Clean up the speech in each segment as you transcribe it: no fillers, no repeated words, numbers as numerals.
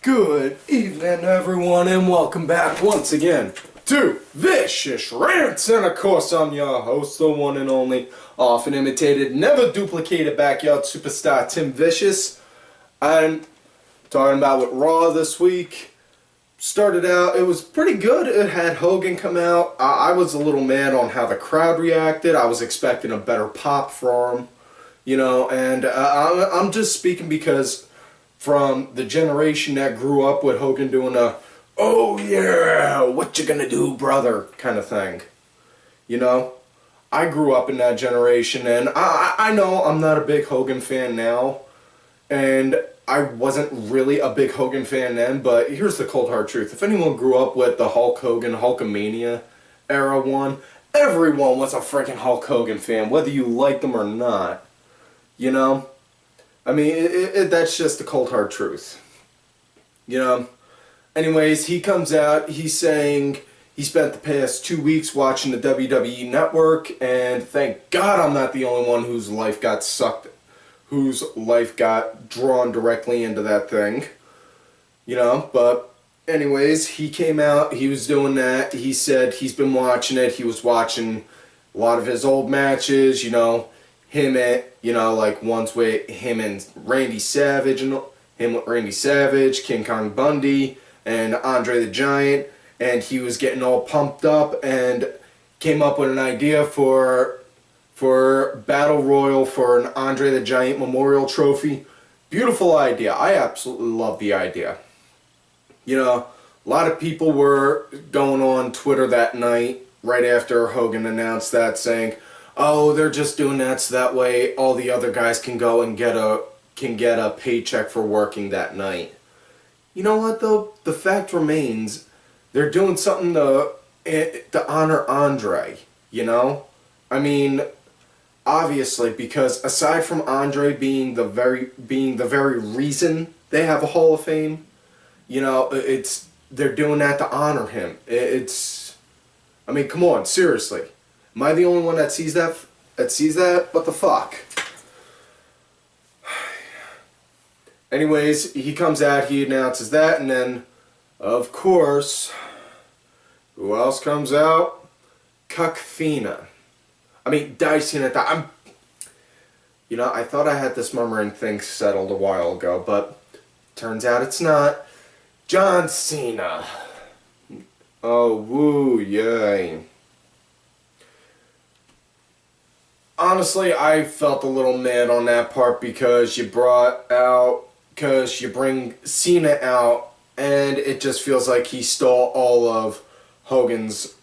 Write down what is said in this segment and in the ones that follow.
Good evening, everyone, and welcome back once again to Vicious Rants. And of course, I'm your host, the one and only, often imitated, never duplicated backyard superstar Tim Vicious. I'm talking about with Raw this week. Started out, it was pretty good. It had Hogan come out. I was a little mad on how the crowd reacted. I was expecting a better pop for him, and I'm just speaking because from the generation that grew up with Hogan doing a, "Oh yeah, what you gonna do, brother," kind of thing. I grew up in that generation, and I know I'm not a big Hogan fan now, and I wasn't really a big Hogan fan then, but here's the cold hard truth. If anyone grew up with the Hulk Hogan, Hulkamania era one, everyone was a freaking Hulk Hogan fan, whether you liked them or not. I mean, that's just the cold hard truth. Anyways, he comes out, he's saying he spent the past 2 weeks watching the WWE Network, and thank God I'm not the only one whose life got drawn directly into that thing. But anyways, he came out, he was doing that, he said he's been watching it, he was watching a lot of his old matches, him and like ones with him and Randy Savage, King Kong Bundy, and Andre the Giant, and he was getting all pumped up and came up with an idea for Battle Royal for an Andre the Giant Memorial Trophy. Beautiful idea. I absolutely love the idea. A lot of people were going on Twitter that night right after Hogan announced that, saying, "Oh, they're just doing that so that way all the other guys can go and get a paycheck for working that night." You know what though? The fact remains, they're doing something to honor Andre. I mean, obviously, because aside from Andre being the very reason they have a Hall of Fame, they're doing that to honor him. I mean, come on, seriously. Am I the only one that sees that? What the fuck? Anyways, he comes out, he announces that, and then, of course, who else comes out? Cuckfina. I mean, Dicey. I thought I had this murmuring thing settled a while ago, but turns out it's not. John Cena. Oh, woo, yay. Honestly, I felt a little mad on that part because you bring Cena out, and it just feels like he stole all of Hogan's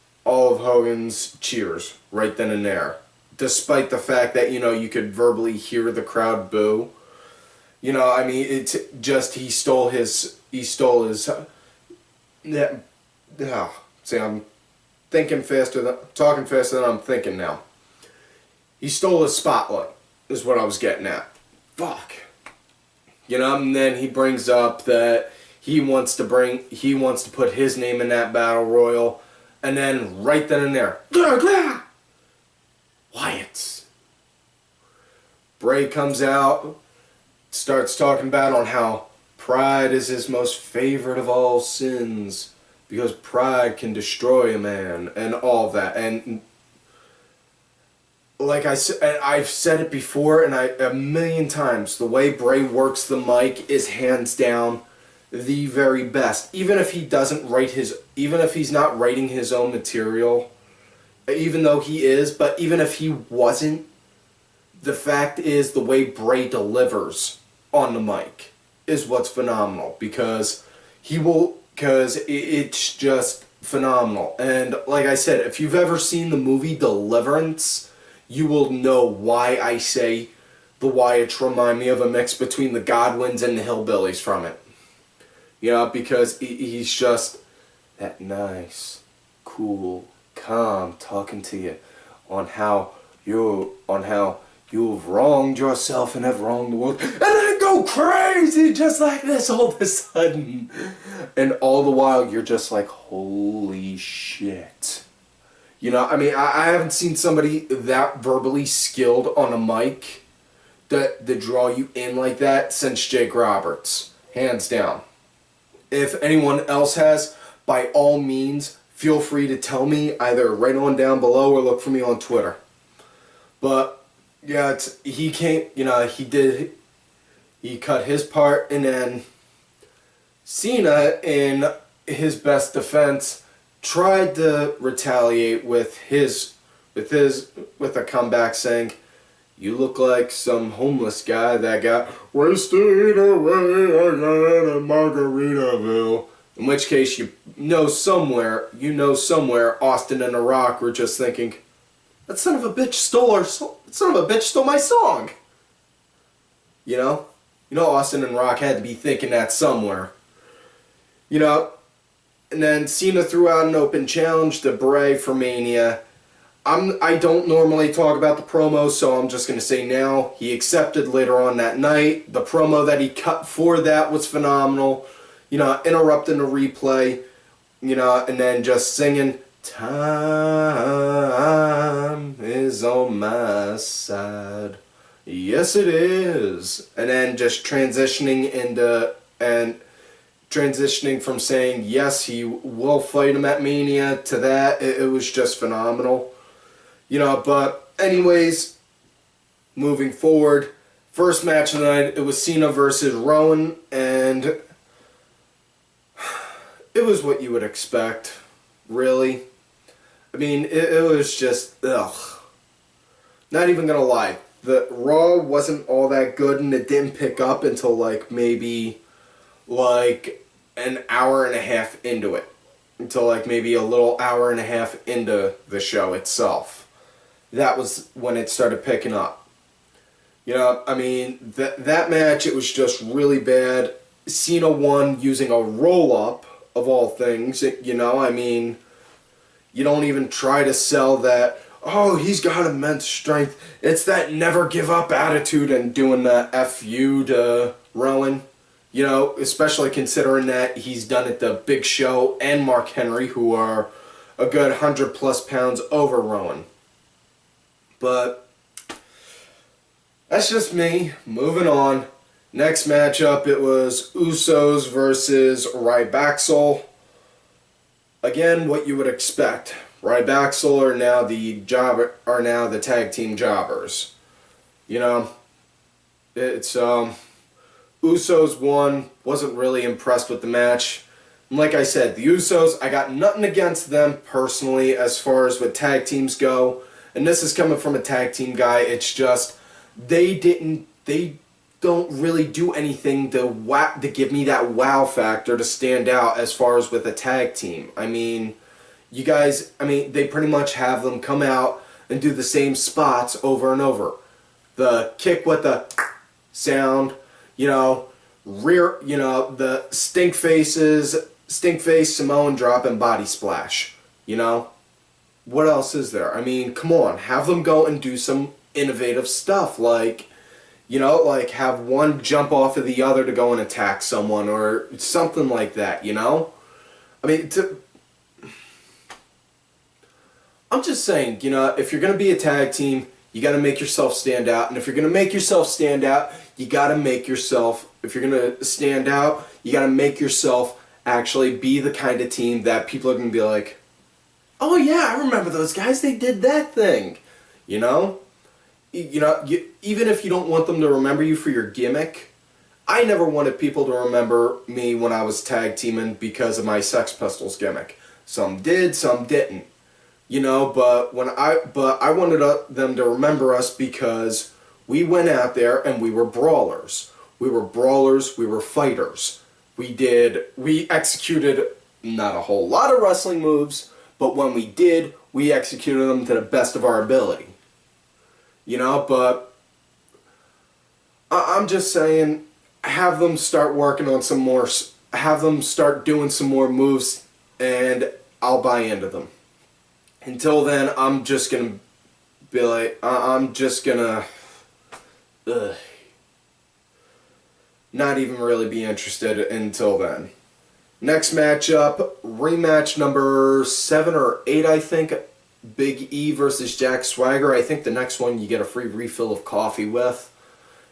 cheers right then and there. Despite the fact that, you could verbally hear the crowd boo. I mean, it's just he stole his see, I'm talking faster than I'm thinking now. He stole his spotlight, is what I was getting at. Fuck. And then he brings up that he wants to put his name in that battle royal, and then right then and there, Wyatt. Bray comes out, starts talking about on how pride is his most favorite of all sins, because pride can destroy a man, and all of that. And like I've said it before, and a million times, the way Bray works the mic is hands down the very best. Even if he's not writing his own material, even though he is, but even if he wasn't, the fact is the way Bray delivers on the mic is what's phenomenal, because it's just phenomenal. And like I said, if you've ever seen the movie Deliverance, you will know why I say the Wyatts remind me of a mix between the Godwins and the Hillbillies from it. Because he's just that nice, cool, calm, talking to you on how you've wronged yourself and have wronged the world, and then go crazy just like this all of a sudden. And all the while you're just like, holy shit. I mean, I haven't seen somebody that verbally skilled on a mic that draw you in like that since Jake Roberts. Hands down. If anyone else has, by all means, feel free to tell me, either right on down below or look for me on Twitter. But yeah, he came, he cut his part, and then Cena, in his best defense, tried to retaliate with a comeback saying, "You look like some homeless guy that got wasted away again in Margaritaville." In which case, you know somewhere, Austin and The Rock were just thinking, "That son of a bitch stole my song." You know, Austin and Rock had to be thinking that somewhere. And then Cena threw out an open challenge to Bray for Mania. I don't normally talk about the promo, so I'm just going to say now, he accepted later on that night. The promo that he cut for that was phenomenal. Interrupting the replay, and then just singing, "Time is on my side. Yes, it is." And then just transitioning from saying, yes, he will fight him at Mania, to that, it was just phenomenal. But anyways, moving forward, first match of the night, it was Cena versus Rowan, and it was what you would expect, really. I mean, it was just, ugh. Not even gonna lie, the Raw wasn't all that good, and it didn't pick up until maybe an hour and a half into it. Until maybe a little hour and a half into the show itself. That was when it started picking up. I mean, that match, it was just really bad. Cena won using a roll-up, of all things. I mean, you don't even try to sell that, "Oh, he's got immense strength. It's that never give up attitude," and doing the F you to Rowan. Especially considering that he's done it to Big Show and Mark Henry, who are a good 100+ pounds over Rowan. But that's just me. Moving on. Next matchup, it was Usos versus Rybaxel. Again, what you would expect. Rybaxel are now the tag team jobbers. It's Usos won. Wasn't really impressed with the match. And like I said, the Usos, I got nothing against them personally as far as what tag teams go. And this is coming from a tag team guy. It's just they don't really do anything to give me that wow factor to stand out as far as with a tag team. I mean, they pretty much have them come out and do the same spots over and over. The kick with the sound, the stink face Samoan drop and body splash. What else is there? I mean, come on, have them go and do some innovative stuff, have one jump off of the other to go and attack someone or something like that, I mean, I'm just saying, if you're going to be a tag team, you got to make yourself stand out. And if you're going to make yourself stand out, you got to make yourself, if you're going to stand out, you got to make yourself actually be the kind of team that people are going to be like, "Oh yeah, I remember those guys, they did that thing." Even if you don't want them to remember you for your gimmick, I never wanted people to remember me when I was tag teaming because of my Sex Pistols gimmick. Some did, some didn't. But I wanted them to remember us because we went out there and we were brawlers. We were fighters. We executed not a whole lot of wrestling moves, but when we did, we executed them to the best of our ability. But I'm just saying, have them start working on some more, have them start doing some more moves, and I'll buy into them. Until then, I'm just gonna be like, not even really be interested until then. Next matchup, rematch number 7 or 8, I think. Big E versus Jack Swagger. I think the next one you get a free refill of coffee with.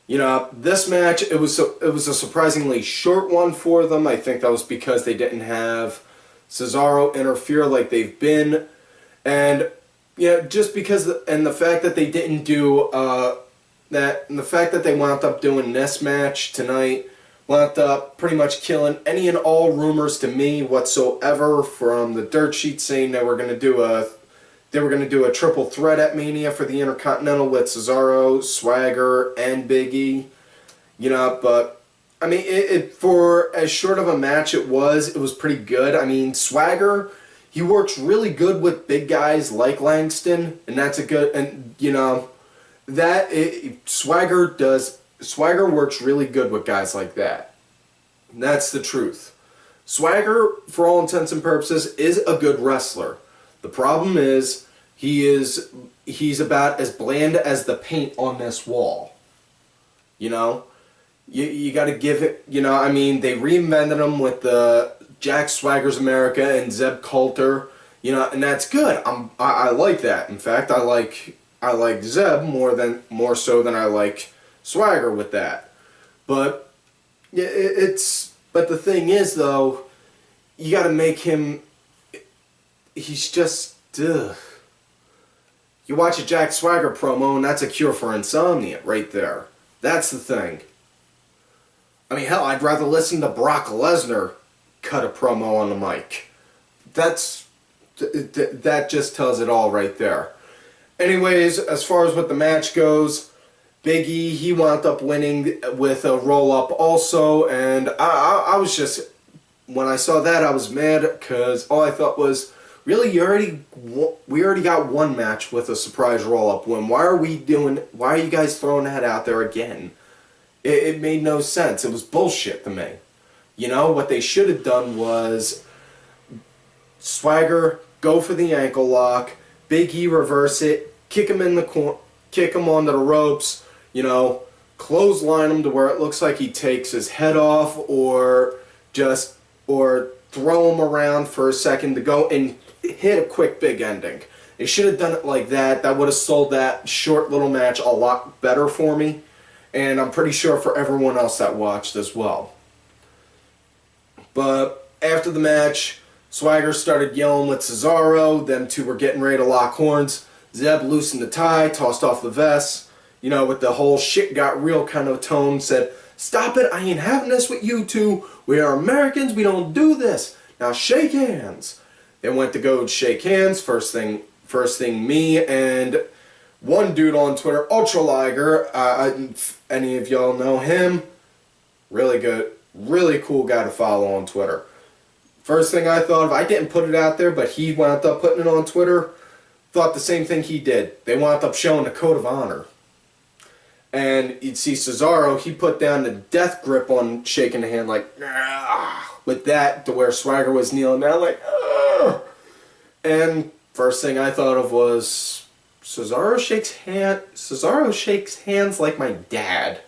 You know, this match, it was a surprisingly short one for them. I think that was because they didn't have Cesaro interfere like they've been. And, you know, just because, and the fact that they didn't do, and the fact that they wound up doing this match tonight wound up pretty much killing any and all rumors to me whatsoever from the dirt sheet saying that they were going to do a triple threat at Mania for the Intercontinental with Cesaro, Swagger, and Big E. You know, but I mean, for as short of a match it was pretty good. I mean, Swagger, he works really good with big guys like Langston, and that's a good, and you know, Swagger works really good with guys like that. And that's the truth. Swagger, for all intents and purposes, is a good wrestler. The problem is he's about as bland as the paint on this wall. You know? You got to give it, you know, I mean, they reinvented him with the Jack Swagger's America and Zeb Coulter, you know, and that's good. I like that. In fact, I like Zeb more so than I like Swagger with that. But but the thing is though, you got to make him, he's just ugh. You watch a Jack Swagger promo and that's a cure for insomnia right there. That's the thing. I mean, hell, I'd rather listen to Brock Lesnar cut a promo on the mic. That just tells it all right there. Anyways, as far as what the match goes, Big E, he wound up winning with a roll-up also, and I was just, when I saw that, I was mad, because all I thought was, really, we already got one match with a surprise roll-up win. Why are you guys throwing that out there again? It made no sense. It was bullshit to me. You know, what they should have done was Swagger, go for the ankle lock, Big E reverse it, kick him in the corner, kick him onto the ropes, you know, clothesline him to where it looks like he takes his head off, or throw him around for a second to go and hit a quick big ending. They should have done it like that. That would have sold that short little match a lot better for me, and I'm pretty sure for everyone else that watched as well. But after the match, Swagger started yelling with Cesaro. Them two were getting ready to lock horns. Zeb loosened the tie, tossed off the vest, you know, with the whole shit got real kind of tone, said, "Stop it, I ain't having this with you two. We are Americans, we don't do this. Now shake hands." They went to go shake hands. First thing me and one dude on Twitter, Ultra Liger, any of y'all know him? Really good, really cool guy to follow on Twitter. First thing I thought of, I didn't put it out there, but he wound up putting it on Twitter. Thought the same thing he did. They wound up showing the code of honor. And you'd see Cesaro, he put down the death grip on shaking the hand, like, with that, to where Swagger was kneeling down, like, Argh! And first thing I thought of was, Cesaro shakes hands like my dad.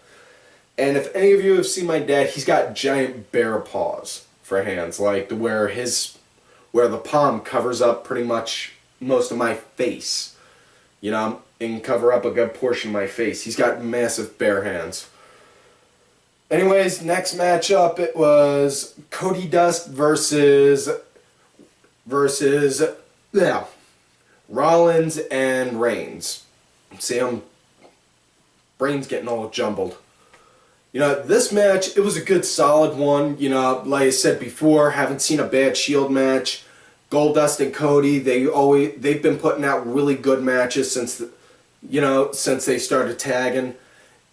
And if any of you have seen my dad, he's got giant bear paws for hands, like to where the palm covers up pretty much most of my face, you know, and cover up a good portion of my face. He's got massive bear hands. Anyways, next matchup, it was Cody Dust versus Rollins and Reigns. See, brain's getting all jumbled. You know, this match, it was a good solid one. You know, like I said before, haven't seen a bad Shield match. Goldust and Cody, they've been putting out really good matches since they started tagging.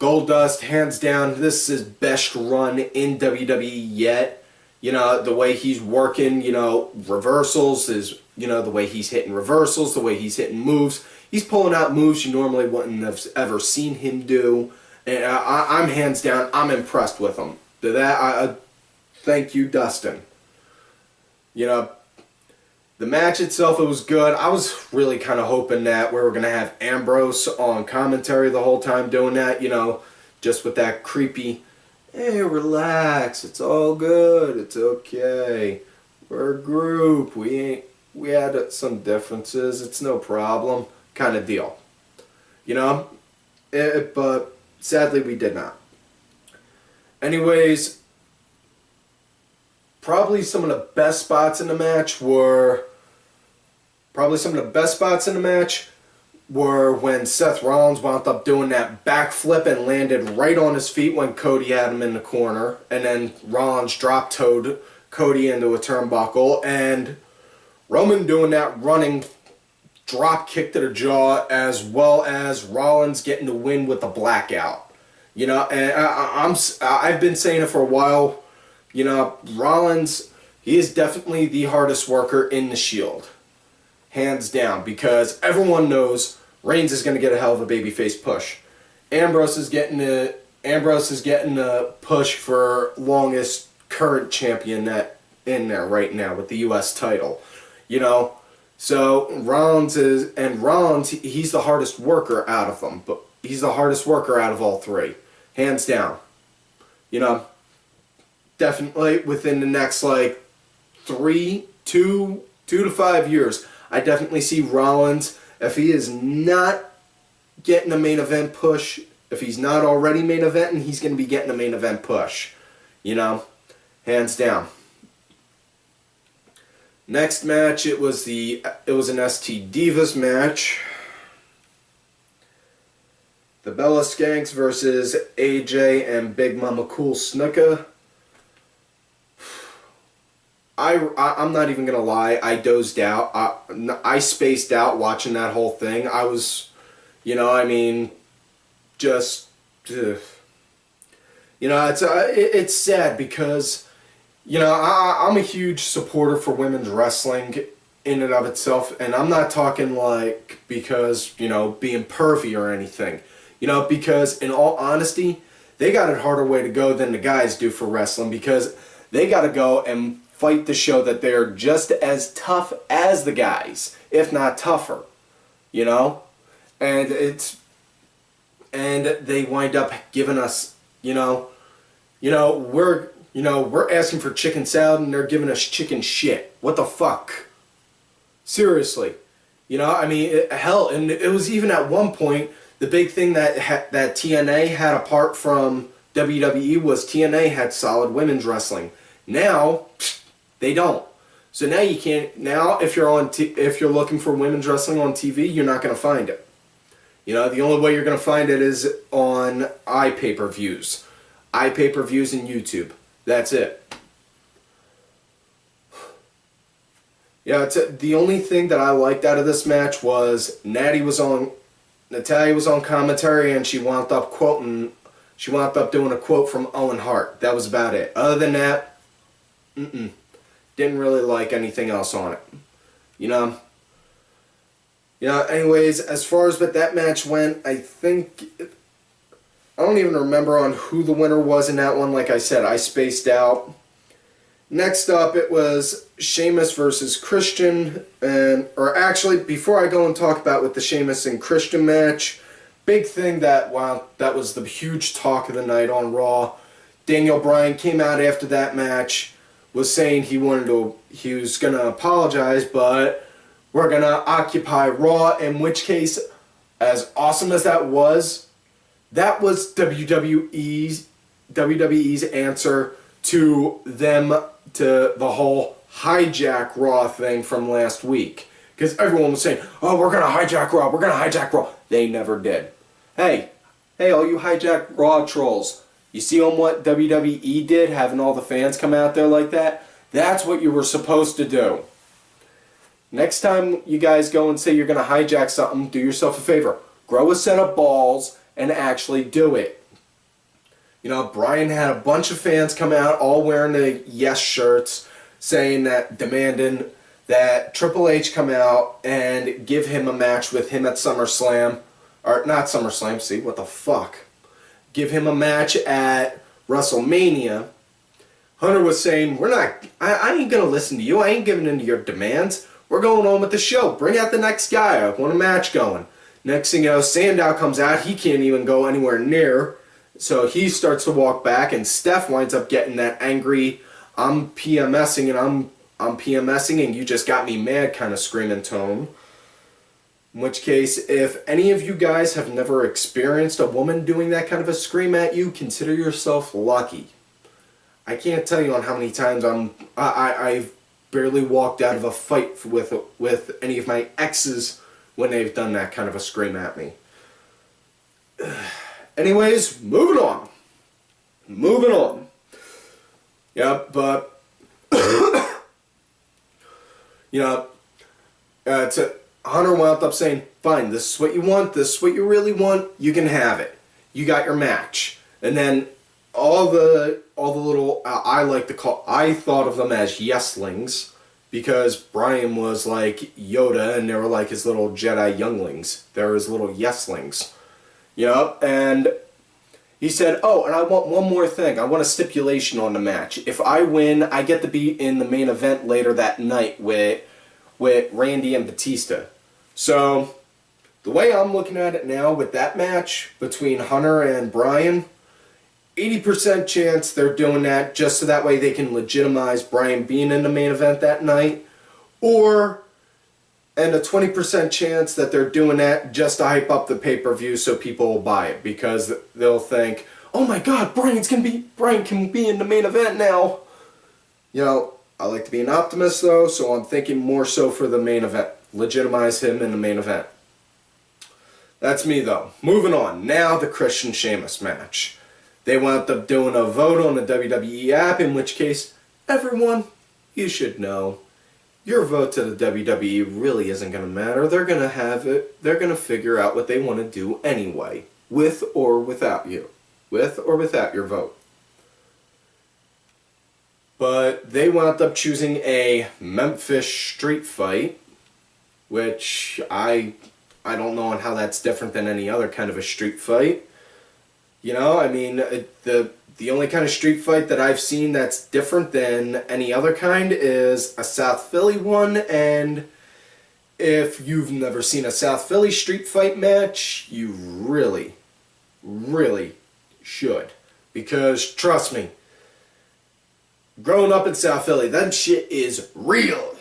Goldust, hands down, this is his best run in WWE yet. You know, the way he's working, you know, reversals is, you know, the way he's hitting reversals, the way he's hitting moves. He's pulling out moves you normally wouldn't have ever seen him do. And I'm hands down, I'm impressed with him. To that, I thank you, Dustin. You know, the match itself, it was good. I was really kind of hoping that we were going to have Ambrose on commentary the whole time doing that, you know, just with that creepy, hey, relax, it's all good, it's okay. We're a group, we had some differences, it's no problem, kind of deal. You know, but Sadly, we did not. Anyways, probably some of the best spots in the match were when Seth Rollins wound up doing that backflip and landed right on his feet when Cody had him in the corner, and then Rollins drop-toed Cody into a turnbuckle, and Roman doing that running drop kick to the jaw, as well as Rollins getting the win with the blackout. You know, and I've been saying it for a while. You know, Rollins, he is definitely the hardest worker in the Shield, hands down, because everyone knows Reigns is going to get a hell of a babyface push. Ambrose is getting a push for longest current champion that in there right now with the U.S. title. You know, so Rollins, he's the hardest worker out of them, but he's the hardest worker out of all three, hands down. You know, definitely within the next like 2 to 5 years, I definitely see Rollins, if he is not getting a main event push, if he's not already main eventing, he's going to be getting a main event push. You know, hands down. Next match, it was an ST Divas match. The Bella Skanks versus AJ and Big Mama Cool Snuka. I'm not even gonna lie, I dozed out. I spaced out watching that whole thing. I was, you know, I mean, just, you know, it's sad because, you know, I'm a huge supporter for women's wrestling in and of itself, and I'm not talking like because, you know, being pervy or anything. You know, because in all honesty, they got a harder way to go than the guys do for wrestling, because they got to go and fight to show that they're just as tough as the guys, if not tougher. You know? And they wind up giving us, we're asking for chicken salad and they're giving us chicken shit. What the fuck? Seriously. You know, I mean, hell, and it was even at one point, the big thing that TNA had apart from WWE was TNA had solid women's wrestling. Now, they don't. So now you can't. Now, if you're looking for women's wrestling on TV, you're not going to find it. You know, the only way you're going to find it is on iPay-per-views and YouTube. That's it. Yeah, the only thing that I liked out of this match was Natalia was on commentary, and she wound up doing a quote from Owen Hart. That was about it. Other than that, didn't really like anything else on it. You know? Anyways, as far as what that match went, I don't even remember on who the winner was in that one. Like I said, I spaced out. Next up, it was Sheamus versus Christian. Or actually, before I go and talk about with the Sheamus and Christian match, big thing that was the huge talk of the night on Raw. Daniel Bryan came out after that match, was saying he was going to apologize, but we're going to occupy Raw, in which case, as awesome as that was WWE's answer to the whole hijack Raw thing from last week. Because everyone was saying, oh, we're going to hijack Raw. They never did. Hey, all you hijack Raw trolls. You see on what WWE did, having all the fans come out there like that? That's what you were supposed to do. Next time you guys go and say you're going to hijack something, do yourself a favor. Grow a set of balls and actually do it. You know, Bryan had a bunch of fans come out all wearing the yes shirts, demanding that Triple H come out and give him a match with him at SummerSlam. Or not SummerSlam, see, what the fuck? Give him a match at WrestleMania. Hunter was saying, I ain't gonna listen to you, I ain't giving in to your demands. We're going on with the show. Bring out the next guy. I want a match going. Next thing you know, Sandow comes out, he can't even go anywhere near. So he starts to walk back, and Steph winds up getting that angry, I'm PMSing and you just got me mad kind of screaming tone. In which case, if any of you guys have never experienced a woman doing that kind of a scream at you, consider yourself lucky. I can't tell you on how many times I've barely walked out of a fight with any of my exes when they've done that kind of a scream at me. Anyways, moving on. Moving on. Yep, but you know, Hunter wound up saying, "Fine, this is what you want. This is what you really want. You can have it. You got your match." And then all the little I thought of them as yeslings, because Brian was like Yoda and they were like his little Jedi younglings. They were his little yeslings. Yep, and he said, "Oh, and I want one more thing. I want a stipulation on the match. If I win, I get to be in the main event later that night with Randy and Batista." So, the way I'm looking at it now with that match between Hunter and Brian, 80% chance they're doing that just so that way they can legitimize Brian being in the main event that night, and a 20% chance that they're doing that just to hype up the pay-per-view so people will buy it, because they'll think, "Oh my God, Brian can be in the main event now." You know, I like to be an optimist though, so I'm thinking more so for the main event. Legitimize him in the main event. That's me though. Moving on. Now the Christian Sheamus match. They wound up doing a vote on the WWE app, in which case, everyone, you should know, your vote to the WWE really isn't going to matter. They're going to have it. They're going to figure out what they want to do anyway, with or without you. With or without your vote. But they wound up choosing a Memphis street fight, which I don't know on how that's different than any other kind of a street fight. You know, I mean, the only kind of street fight that I've seen that's different than any other kind is a South Philly one, and if you've never seen a South Philly street fight match, you really, really should. Because, trust me, growing up in South Philly, that shit is real.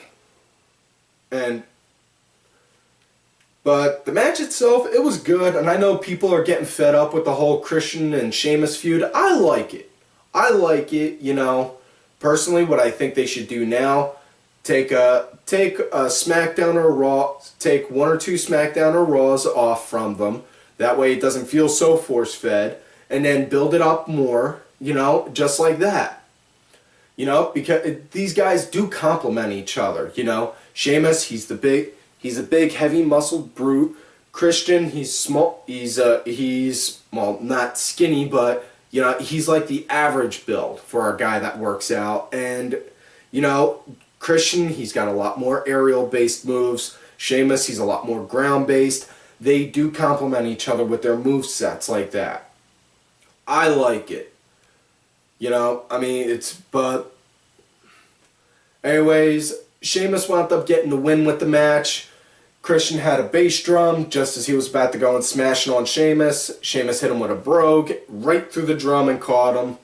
But the match itself, it was good, and I know people are getting fed up with the whole Christian and Sheamus feud. I like it. I like it, you know. Personally, what I think they should do now, take a SmackDown or Raw, take one or two SmackDown or Raws off from them. That way it doesn't feel so force-fed, and then build it up more, you know, just like that. You know, because these guys do complement each other, you know. Sheamus, he's a big, heavy-muscled brute. Christian, he's small. He's well, not skinny, but you know, he's like the average build for a guy that works out. And you know, Christian, he's got a lot more aerial-based moves. Sheamus, he's a lot more ground-based. They do complement each other with their move sets like that. I like it. You know, I mean, but anyways, Sheamus wound up getting the win with the match. Christian had a bass drum just as he was about to go and smash it on Sheamus. Sheamus hit him with a brogue right through the drum and caught him.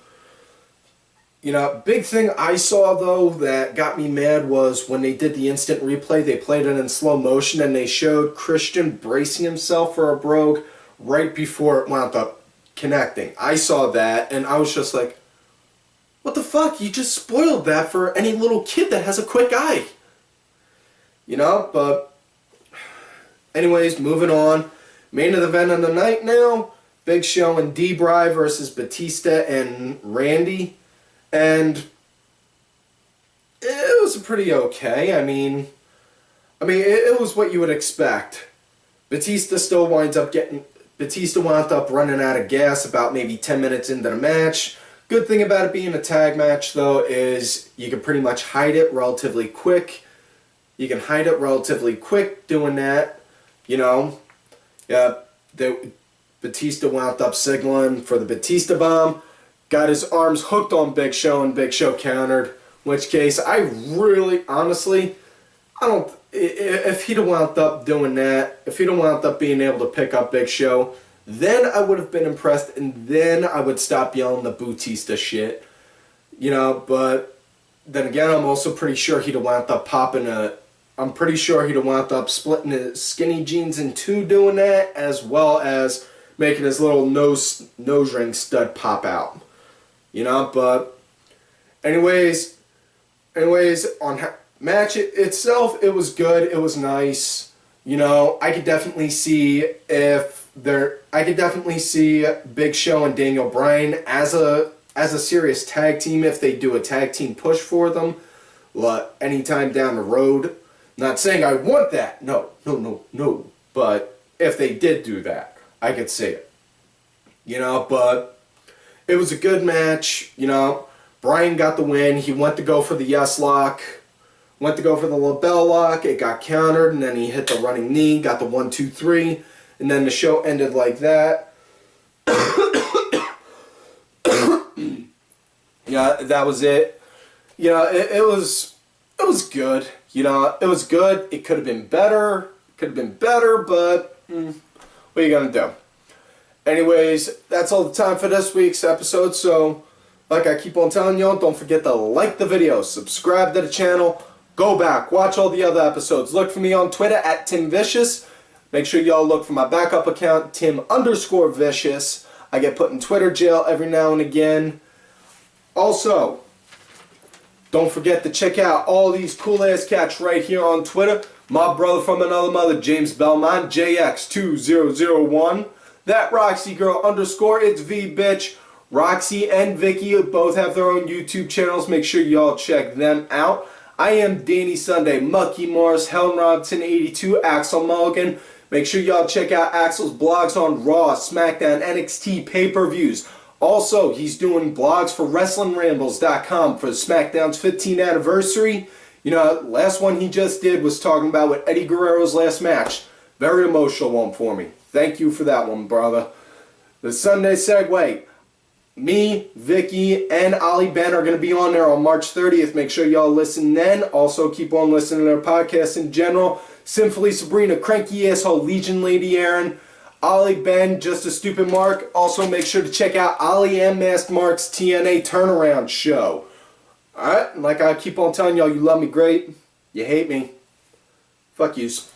You know, big thing I saw though that got me mad was when they did the instant replay, they played it in slow motion and they showed Christian bracing himself for a brogue right before it wound up connecting. I saw that and I was just like, what the fuck? You just spoiled that for any little kid that has a quick eye. You know, but anyways, moving on. Main event of the night now. Big Show and D-Bry versus Batista and Randy. And it was pretty okay. I mean, it was what you would expect. Batista wound up running out of gas about maybe 10 minutes into the match. Good thing about it being a tag match, though, is you can pretty much hide it relatively quick. You can hide it relatively quick doing that. You know, yeah, Batista wound up signaling for the Batista bomb. Got his arms hooked on Big Show, and Big Show countered. In which case, I really, honestly, I don't. If he'd have wound up doing that, if he'd have wound up being able to pick up Big Show, then I would have been impressed, and then I would stop yelling the Batista shit. You know, but then again, I'm also pretty sure he'd have wound up popping a I'm pretty sure he'd have wound up splitting his skinny jeans in two doing that, as well as making his little nose ring stud pop out. You know, but anyways, on match itself, it was good. It was nice. You know, I could definitely see Big Show and Daniel Bryan as a serious tag team if they do a tag team push for them, anytime down the road. Not saying I want that. No. But if they did do that, I could see it. You know, but it was a good match. You know, Bryan got the win. He went to go for the yes lock. Went to go for the LaBelle lock. It got countered, and then he hit the running knee. Got the 1, 2, 3. And then the show ended like that. Yeah, that was it. You know, it was good. You know, it was good. It could have been better. But what are you gonna do? Anyways, that's all the time for this week's episode. So, like I keep on telling y'all, don't forget to like the video, subscribe to the channel, go back, watch all the other episodes. Look for me on Twitter at TimVicious. Make sure y'all look for my backup account, Tim_Vicious. I get put in Twitter jail every now and again. Also, don't forget to check out all these cool ass cats right here on Twitter. My brother from another mother, James Belmont, JX2001. That Roxy Girl _ it's V bitch. Roxy and Vicky both have their own YouTube channels. Make sure y'all check them out. I am Danny Sunday, Mucky Morris, Helen Robinson 82, Axel Mulligan. Make sure y'all check out Axel's blogs on Raw, SmackDown, NXT pay-per-views. Also, he's doing blogs for WrestlingRambles.com for SmackDown's 15th anniversary. You know, last one he just did was talking about with Eddie Guerrero's last match. Very emotional one for me. Thank you for that one, brother. The Sunday segue. Me, Vicky, and Ollie Ben are going to be on there on March 30th. Make sure y'all listen then. Also, keep on listening to their podcasts in general. Sinfully Sabrina, Cranky Asshole, Legion Lady Aaron, Ollie Ben, Just a Stupid Mark. Also, make sure to check out Ollie and Masked Mark's TNA Turnaround show. Alright, like I keep on telling y'all, you love me great. You hate me. Fuck yous.